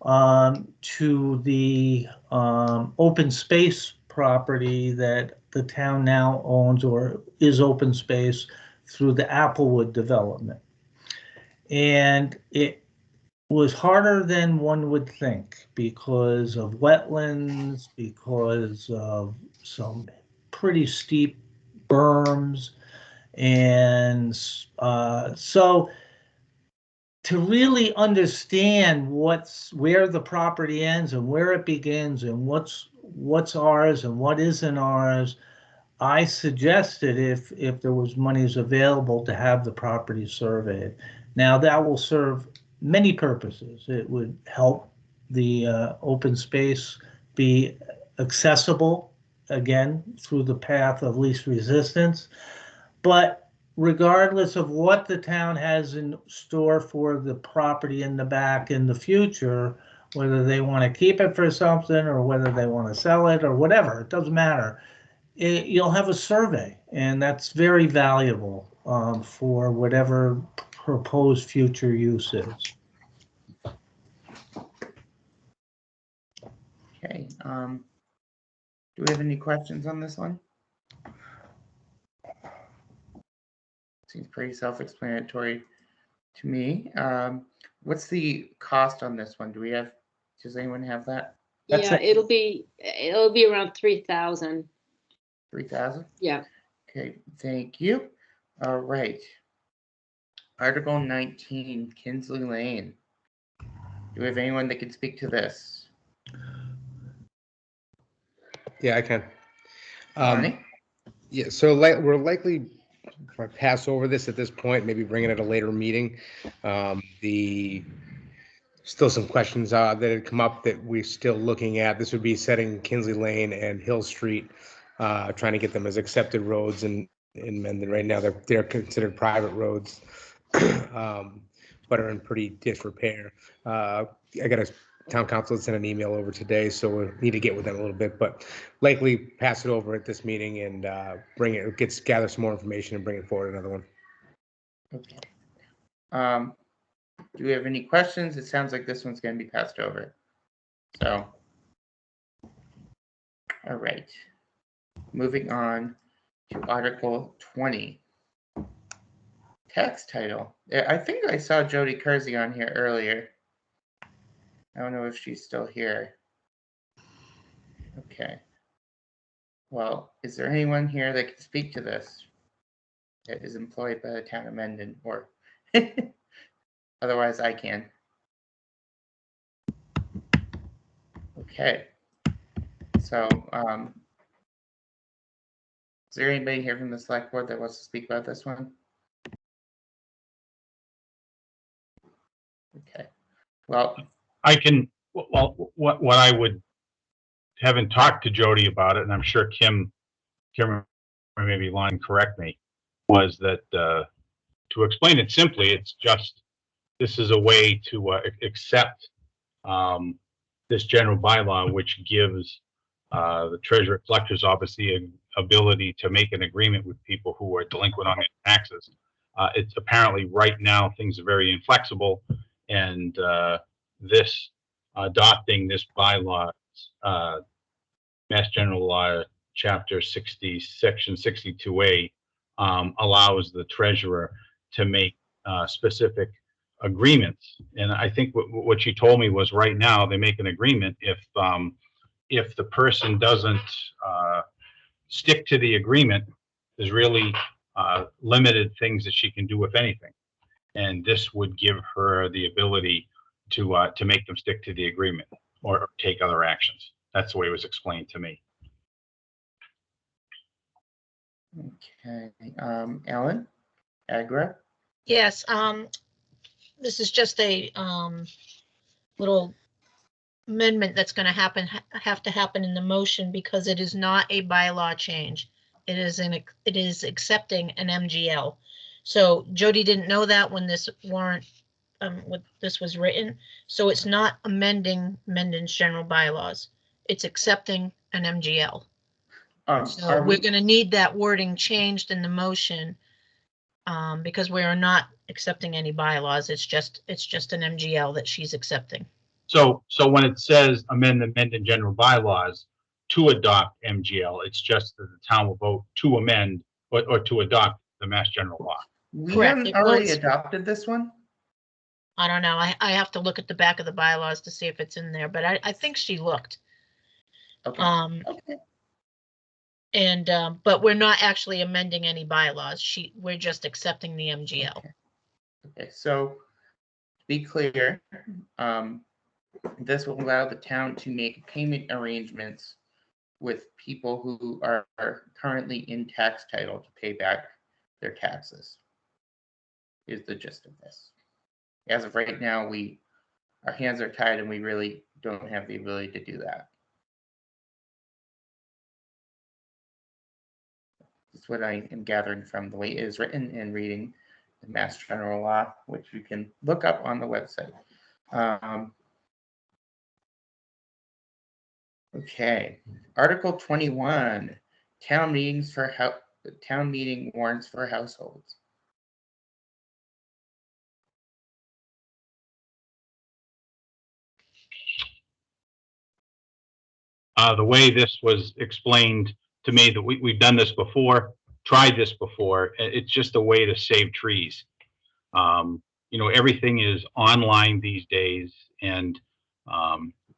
to the open space property that the town now owns or is open space through the Applewood development. And it was harder than one would think because of wetlands, because of some pretty steep berms. And so to really understand where the property ends and where it begins and what's ours and what isn't ours, I suggested if there was monies available to have the property surveyed. Now that will serve many purposes. It would help the open space be accessible, again, through the path of least resistance. But regardless of what the town has in store for the property in the back in the future, whether they want to keep it for something or whether they want to sell it or whatever, it doesn't matter. You'll have a survey, and that's very valuable for whatever proposed future use is. Okay. Do we have any questions on this one? Seems pretty self-explanatory to me. What's the cost on this one? Does anyone have that? Yeah, it'll be around 3,000. 3,000? Yeah. Okay, thank you. All right. Article 19, Kinsley Lane. Do we have anyone that can speak to this? Yeah, I can. Lonnie? Yeah, so we're likely to pass over this at this point, maybe bring it at a later meeting. Still some questions that had come up that we're still looking at. This would be setting Kinsley Lane and Hill Street, trying to get them as accepted roads in Mendon. Right now, they're considered private roads, but are in pretty disrepair. I got a town council that sent an email over today, so we need to get with them a little bit, but likely pass it over at this meeting and gather some more information and bring it forward another one. Okay. Do we have any questions? It sounds like this one's going to be passed over. So, all right. Moving on to Article 20. Tax title. I think I saw Jody Kersey on here earlier. I don't know if she's still here. Okay. Well, is there anyone here that can speak to this that is employed by the town of Mendon, or otherwise I can? Okay. So, is there anybody here from the select board that wants to speak about this one? Okay. Well, I can, well, what I would, haven't talked to Jody about it, and I'm sure Kim, or maybe Lon correct me, was that to explain it simply, it's just, this is a way to accept this general bylaw, which gives the treasurer collector's office the ability to make an agreement with people who are delinquent on their taxes. It's apparently right now, things are very inflexible, and this adopting this bylaw, Mass General Law, Chapter 60, Section 62A, allows the treasurer to make specific agreements. And I think what she told me was right now they make an agreement if the person doesn't stick to the agreement, there's really limited things that she can do, if anything. And this would give her the ability to make them stick to the agreement or take other actions. That's the way it was explained to me. okay. Ellen, Agra? Yes, this is just a little amendment that's going to have to happen in the motion because it is not a bylaw change. It is accepting an MGL. So Jody didn't know that when this warrant, this was written. So it's not amending Mendon's general bylaws. It's accepting an MGL. So we're going to need that wording changed in the motion because we are not accepting any bylaws. It's just an MGL that she's accepting. So when it says amend the Mendon general bylaws to adopt MGL, it's just that the town will vote to amend or to adopt the Mass General Law. We Correct. haven't already adopted this one? I don't know. I have to look at the back of the bylaws to see if it's in there, but I think she looked. Okay. Okay. And but we're not actually amending any bylaws. We're just accepting the MGL. Okay, so to be clear, this will allow the town to make payment arrangements with people who are currently in tax title to pay back their taxes, is the gist of this. As of right now, our hands are tied and we really don't have the ability to do that. That's what I am gathering from the way it is written and reading the Mass General Law, which you can look up on the website. Okay, Article 21, town meeting warrants for households. The way this was explained to me, that we've done this before, tried this before, it's just a way to save trees. You know, everything is online these days, and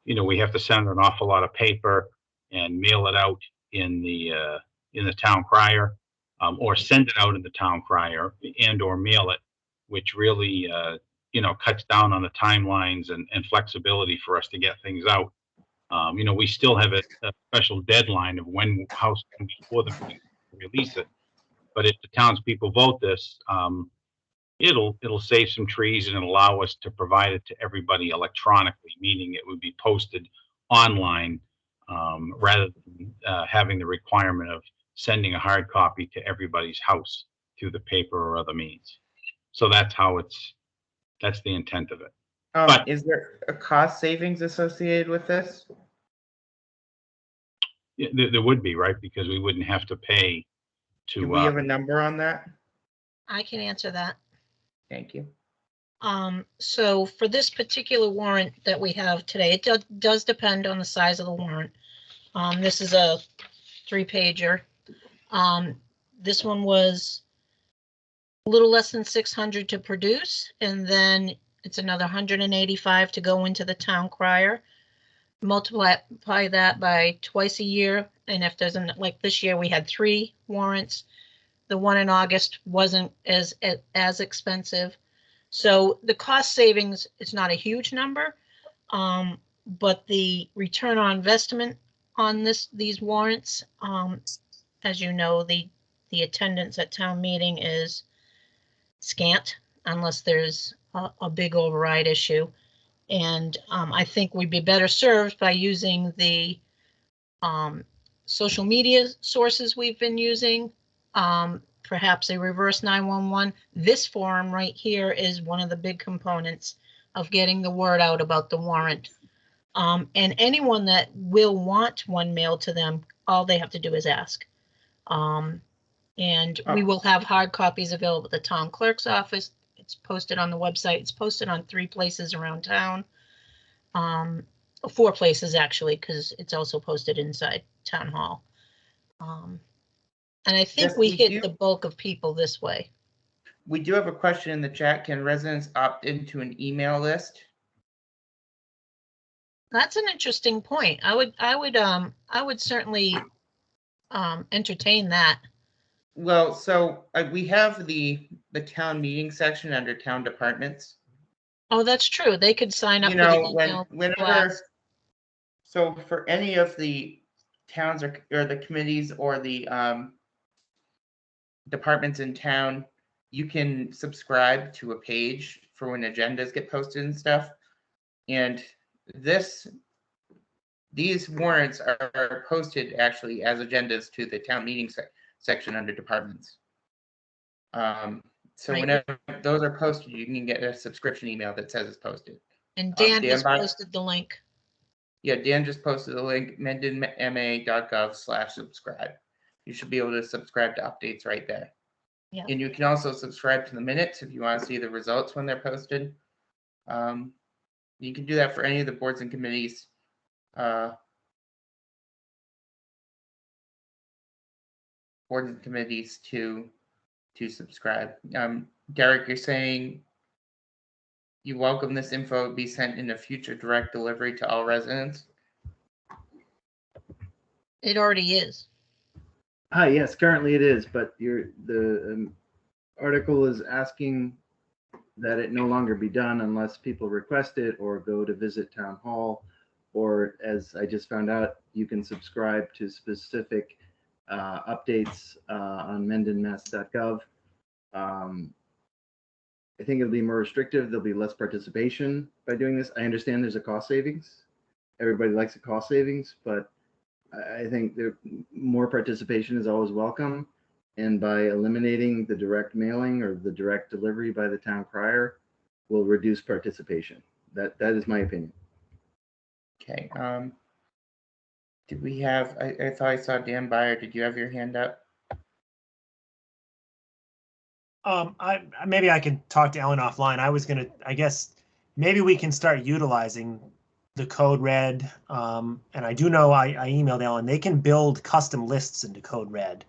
you know, we have to send an awful lot of paper and mail it out in the town crier, or send it out in the town crier and or mail it, which really you know, cuts down on the timelines and flexibility for us to get things out. We still have a special deadline of when House can before the meeting to release it. But if the townspeople vote this, it'll save some trees and allow us to provide it to everybody electronically, meaning it would be posted online rather than having the requirement of sending a hard copy to everybody's house through the paper or other means. So that's the intent of it. But- Is there a cost savings associated with this? Yeah, there would be, right? Because we wouldn't have to pay Do to, we have a number on that? I can answer that. Thank you. So for this particular warrant that we have today, it does depend on the size of the warrant. This is a 3-pager. This one was a little less than 600 to produce, and then it's another 185 to go into the town crier. Multiply that by twice a year, and if there's like this year we had 3 warrants. The one in August wasn't as expensive. So the cost savings is not a huge number, but the return on investment on these warrants, as you know, the attendance at town meeting is scant unless there's a big override issue. And I think we'd be better served by using the social media sources we've been using, perhaps a reverse 911. This forum right here is one of the big components of getting the word out about the warrant. And anyone that will want one mailed to them, all they have to do is ask. And we will have hard copies available at the town clerk's office. It's posted on the website. It's posted on 3 places around town. 4 places actually, because it's also posted inside town hall. And I think Yes, we we hit do. the bulk of people this way. We do have a question in the chat. Can residents opt into an email list? That's an interesting point. I would certainly entertain that. Well, so we have the town meeting section under town departments. Oh, that's true. They could sign up You for the know, email whenever, blast. so for any of the towns or the committees or the departments in town, you can subscribe to a page for when agendas get posted and stuff. And these warrants are posted actually as agendas to the town meeting section under departments. So Right. whenever those are posted, you can get a subscription email that says it's posted. And Dan Dan has By- posted the link. Yeah, Dan just posted the link, mendonma.gov/subscribe. You should be able to subscribe to updates right there. Yeah. And you can also subscribe to the minutes if you want to see the results when they're posted. You can do that for any of the boards and committees. Boards and committees to subscribe. Derek, you're saying you welcome this info be sent in a future direct delivery to all residents? It already is. Hi, yes, currently it is, but the article is asking that it no longer be done unless people request it or go to visit town hall, or as I just found out, you can subscribe to specific updates on mendonmass.gov. I think it'll be more restrictive. There'll be less participation by doing this. I understand there's a cost savings. Everybody likes a cost savings, but I think more participation is always welcome. And by eliminating the direct mailing or the direct delivery by the town crier will reduce participation. That is my opinion. Okay. Did we have, I thought I saw Dan Byer. Did you have your hand up? Maybe I can talk to Ellen offline. I guess maybe we can start utilizing the Code Red. And I do know I emailed Ellen, they can build custom lists into Code Red.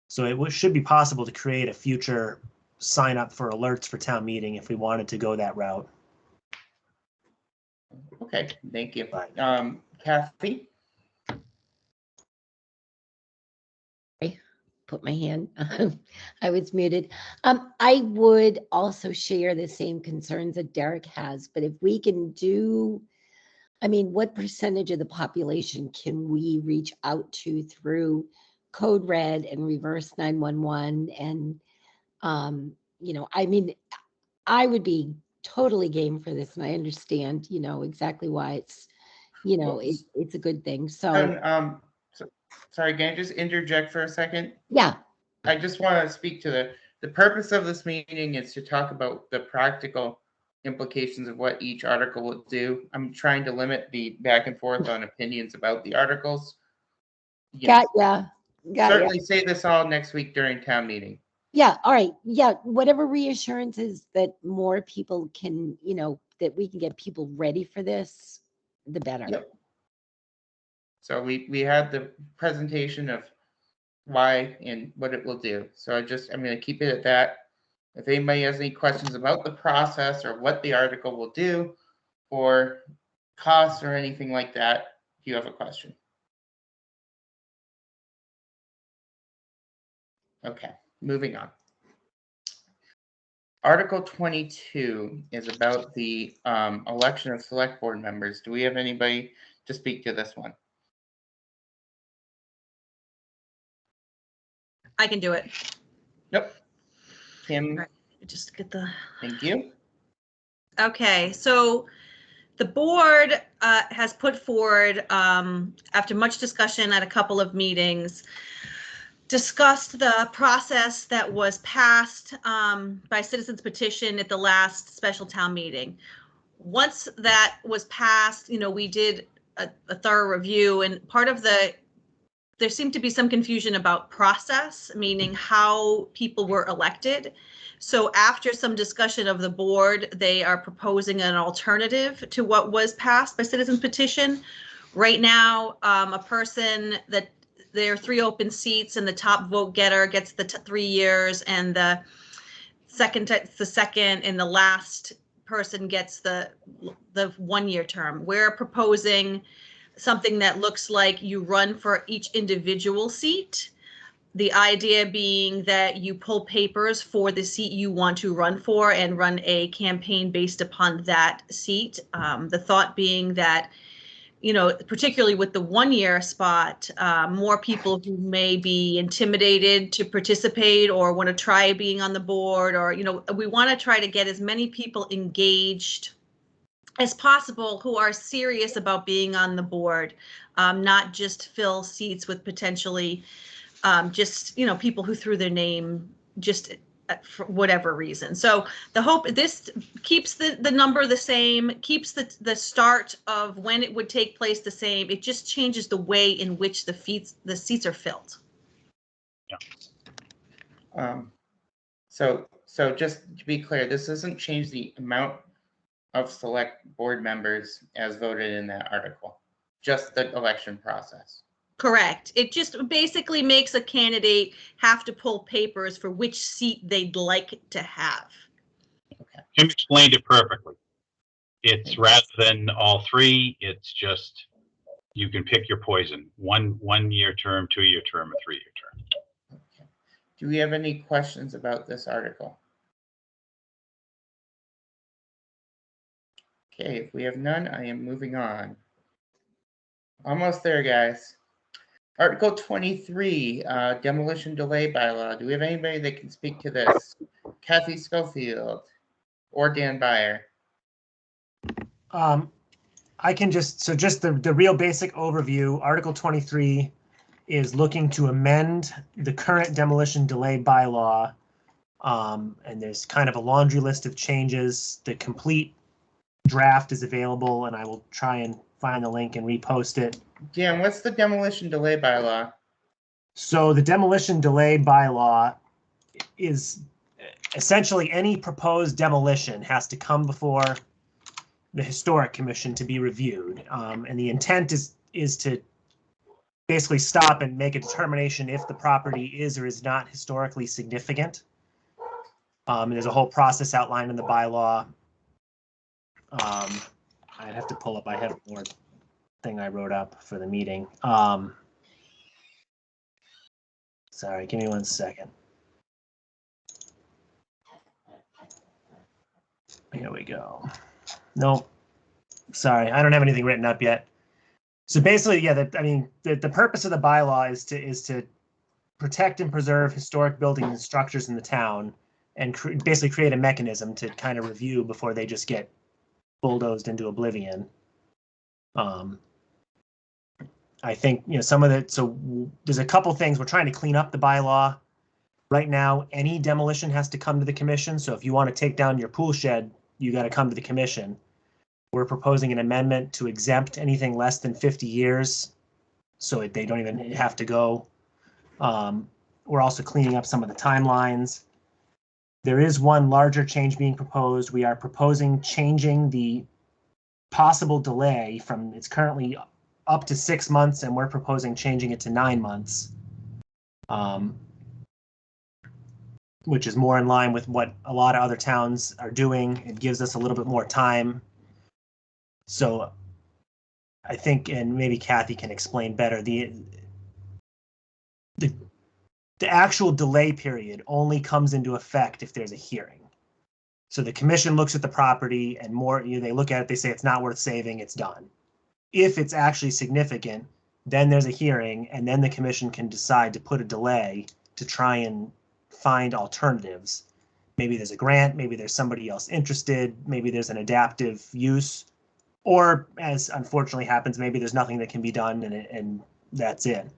So it should be possible to create a future sign up for alerts for town meeting if we wanted to go that route. Okay, thank you. Right. Kathy? Put my hand, I was muted. I would also share the same concerns that Derek has, but if we can do I mean, what percentage of the population can we reach out to through Code Red and Reverse 911? And, I mean, I would be totally game for this, and I understand, exactly why it's, it's a good thing. So, And, sorry, can I just interject for a second? yeah, I just want to speak to the purpose of this meeting is to talk about the practical implications of what each article will do. I'm trying to limit the back and forth on opinions about the articles. got ya. Certainly say this all next week during town meeting. Yeah, all right. Yeah, whatever reassurances that more people can, that we can get people ready for this, the better. Yep. So we had the presentation of why and what it will do. So I'm going to keep it at that. If anybody has any questions about the process or what the article will do or costs or anything like that, do you have a question? Okay, moving on. Article 22 is about the election of select board members. Do we have anybody to speak to this one? I can do it. Nope. Kim, Right. Just get the. thank you. Okay, so the board has put forward, after much discussion at a couple of meetings, discussed the process that was passed by citizens petition at the last special town meeting. Once that was passed, we did a thorough review, and there seemed to be some confusion about process, meaning how people were elected. So after some discussion of the board, they are proposing an alternative to what was passed by citizens petition. Right now, a person that there are 3 open seats and the top vote getter gets the 3 years, and the second and the last person gets the 1-year term. We're proposing something that looks like you run for each individual seat. The idea being that you pull papers for the seat you want to run for and run a campaign based upon that seat. The thought being that, particularly with the 1-year spot, more people who may be intimidated to participate or want to try being on the board, or, we want to try to get as many people engaged as possible who are serious about being on the board, not just fill seats with potentially just, people who threw their name just for whatever reason. So the hope, this keeps the number the same, keeps the start of when it would take place the same. It just changes the way in which the seats are filled. Yeah. So just to be clear, this doesn't change the amount of select board members as voted in that article, just the election process. Correct. It just basically makes a candidate have to pull papers for which seat they'd like to have. Okay. Kim explained it perfectly. It's rather than all 3, it's just you can pick your poison. 1-year term, 2-year term, a 3-year term. Okay. Do we have any questions about this article? Okay, if we have none, I am moving on. Almost there, guys. Article 23, demolition delay bylaw. Do we have anybody that can speak to this? Kathy Schofield or Dan Byer? I can just the real basic overview. Article 23 is looking to amend the current demolition delay bylaw. And there's kind of a laundry list of changes. The complete draft is available, and I will try and find the link and repost it. Dan, what's the demolition delay bylaw? So the demolition delay bylaw is essentially any proposed demolition has to come before the Historic Commission to be reviewed. And the intent is to basically stop and make a determination if the property is or is not historically significant. And there's a whole process outlined in the bylaw. I'd have to pull up, I have more thing I wrote up for the meeting. Sorry, give me 1 second. Here we go. Nope. sorry, I don't have anything written up yet. So basically, yeah, the purpose of the bylaw is to protect and preserve historic buildings and structures in the town, and basically create a mechanism to kind of review before they just get bulldozed into oblivion. I think, some of the, so there's a couple things we're trying to clean up the bylaw. Right now, any demolition has to come to the commission. So if you want to take down your pool shed, you got to come to the commission. We're proposing an amendment to exempt anything less than 50 years, so they don't even have to go. We're also cleaning up some of the timelines. There is one larger change being proposed. We are proposing changing the possible delay from, it's currently up to 6 months, and we're proposing changing it to 9 months, which is more in line with what a lot of other towns are doing. It gives us a little bit more time. So I think, and maybe Kathy can explain better, the actual delay period only comes into effect if there's a hearing. So the commission looks at the property and they look at it, they say it's not worth saving, it's done. If it's actually significant, then there's a hearing, and then the commission can decide to put a delay to try and find alternatives. Maybe there's a grant, maybe there's somebody else interested, maybe there's an adaptive use, or as unfortunately happens, maybe there's nothing that can be done and that's it.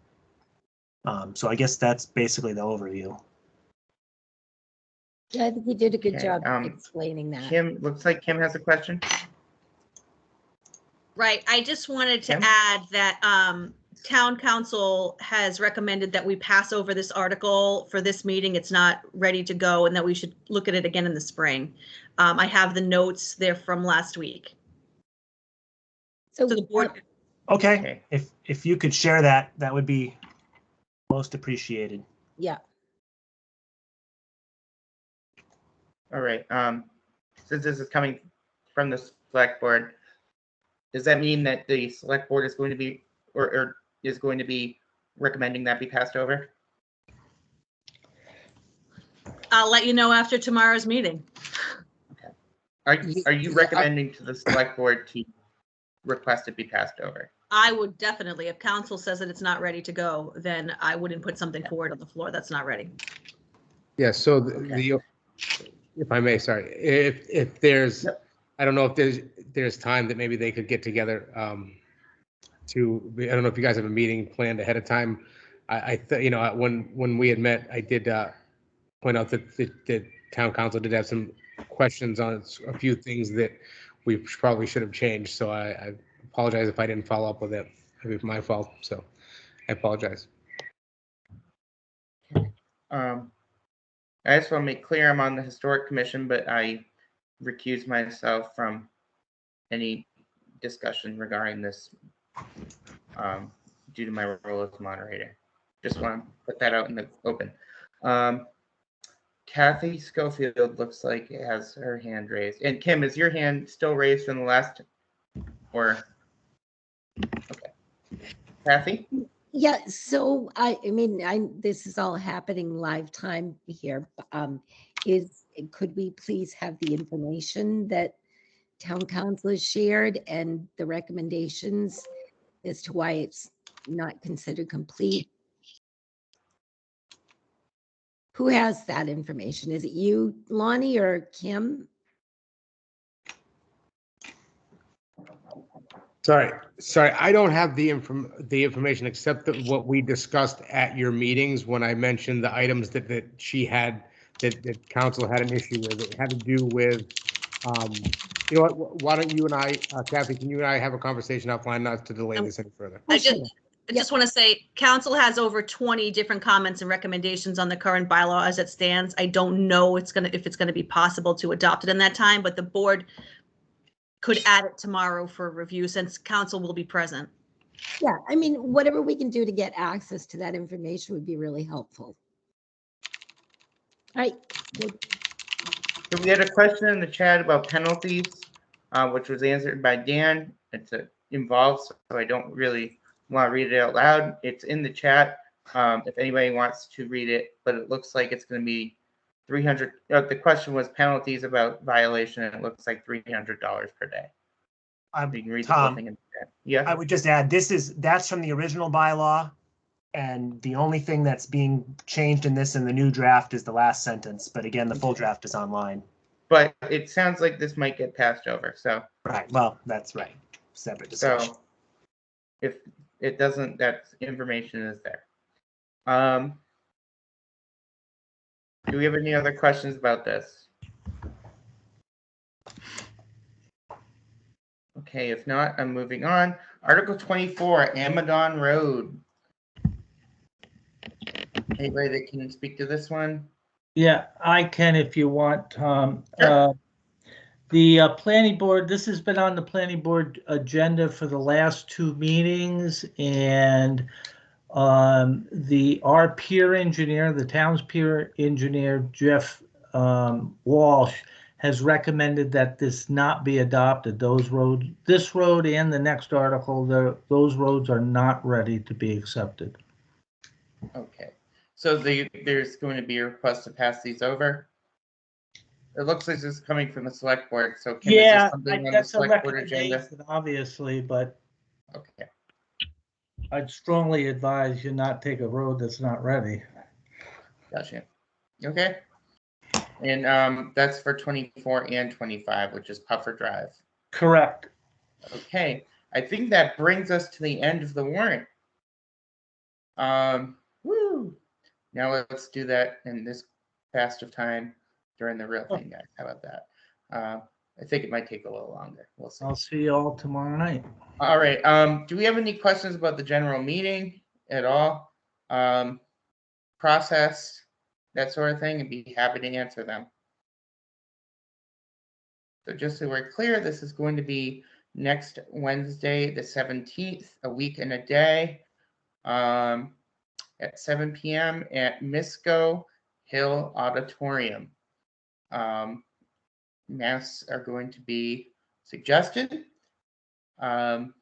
So I guess that's basically the overview. Yeah, I think you did a good Okay, job explaining that. Kim, looks like Kim has a question. Right, I just wanted to Kim? add that town council has recommended that we pass over this article for this meeting. It's not ready to go, and that we should look at it again in the spring. I have the notes there from last week. So So the board, Okay, if you could share that, that would be most appreciated. yeah, All right, since this is coming from the select board, does that mean that the select board is going to be, or is going to be recommending that be passed over? I'll let you know after tomorrow's meeting. Are you recommending to the select board to request it be passed over? I would definitely, if council says that it's not ready to go, then I wouldn't put something forward on the floor that's not ready. Yeah, so Okay. if I may, sorry, if there's, Yep. I don't know if there's time that maybe they could get together I don't know if you guys have a meeting planned ahead of time. When we had met, I did point out that the town council did have some questions on a few things that we probably should have changed. So I apologize if I didn't follow up with it. Maybe it's my fault. So I apologize. I just want to make clear I'm on the historic commission, but I recuse myself from any discussion regarding this due to my role as moderator. Just want to put that out in the open. Kathy Schofield looks like it has her hand raised. And Kim, is your hand still raised from the last, or? Okay. Kathy? yeah. So this is all happening live time here. Could we please have the information that town council has shared and the recommendations as to why it's not considered complete? Who has that information? Is it you, Lonnie, or Kim? Sorry. I don't have the information except that what we discussed at your meetings when I mentioned the items that she had, that council had an issue with. It had to do with, you know what? Why don't you and I, Kathy, can you and I have a conversation offline, not to delay this any further? I just want to say, council has over 20 different comments and recommendations on the current bylaw as it stands. I don't know if it's gonna be possible to adopt it in that time, but the board could add it tomorrow for review since council will be present. Yeah, whatever we can do to get access to that information would be really helpful. All right. Good. So we had a question in the chat about penalties, which was answered by Dan. It's involved, so I don't really want to read it out loud. It's in the chat if anybody wants to read it, but it looks like it's going to be 300. The question was penalties about violation, and it looks like $300 per day. You can read the whole Tom, thing in there. Yeah. I would just add, that's from the original bylaw. And the only thing that's being changed in the new draft is the last sentence. But again, the full draft is online. But it sounds like this might get passed over, so. Right, well, that's right. Separate discussion. So if it doesn't, that information is there. Do we have any other questions about this? Okay, if not, I'm moving on. Article 24, Amadon Road. Anybody that can speak to this one? Yeah, I can if you want, Tom. Sure. The planning board, this has been on the planning board agenda for the last 2 meetings, and our peer engineer, the town's peer engineer, Jeff Walsh, has recommended that this not be adopted. This road and the next article, those roads are not ready to be accepted. Okay, so there's going to be a request to pass these over. It looks like this is coming from the select board, so Kim, is Yeah, this something on the that's a select board agenda? recommendation, obviously, but Okay, I'd strongly advise you not take a road that's not ready. gotcha. Okay. And that's for 24 and 25, which is Puffer Drive. Correct. Okay, I think that brings us to the end of the warrant. Woo! Now let's do that in this fast of time during the real thing, guys. How about that? I think it might take a little longer. We'll see. I'll see you all tomorrow night. All right. Do we have any questions about the general meeting at all? Process, that sort of thing, and be happy to answer them. So just so we're clear, this is going to be next Wednesday, the 17th, a week and a day, at 7 p.m. at Misco Hill Auditorium. Masks are going to be suggested. And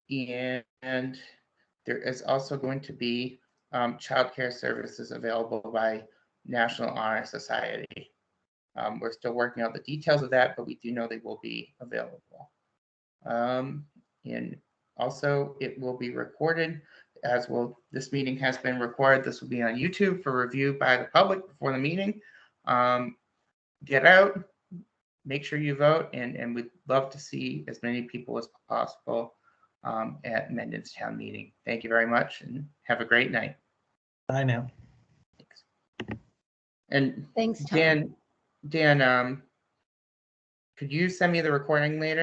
there is also going to be childcare services available by National Honor Society. We're still working out the details of that, but we do know they will be available. And also it will be recorded, as will, this meeting has been recorded. This will be on YouTube for review by the public before the meeting. Get out, make sure you vote, and we'd love to see as many people as possible at Mendon's town meeting. Thank you very much and have a great night. Bye now. Thanks. And Thanks, Tom. Dan, could you send me the recording later?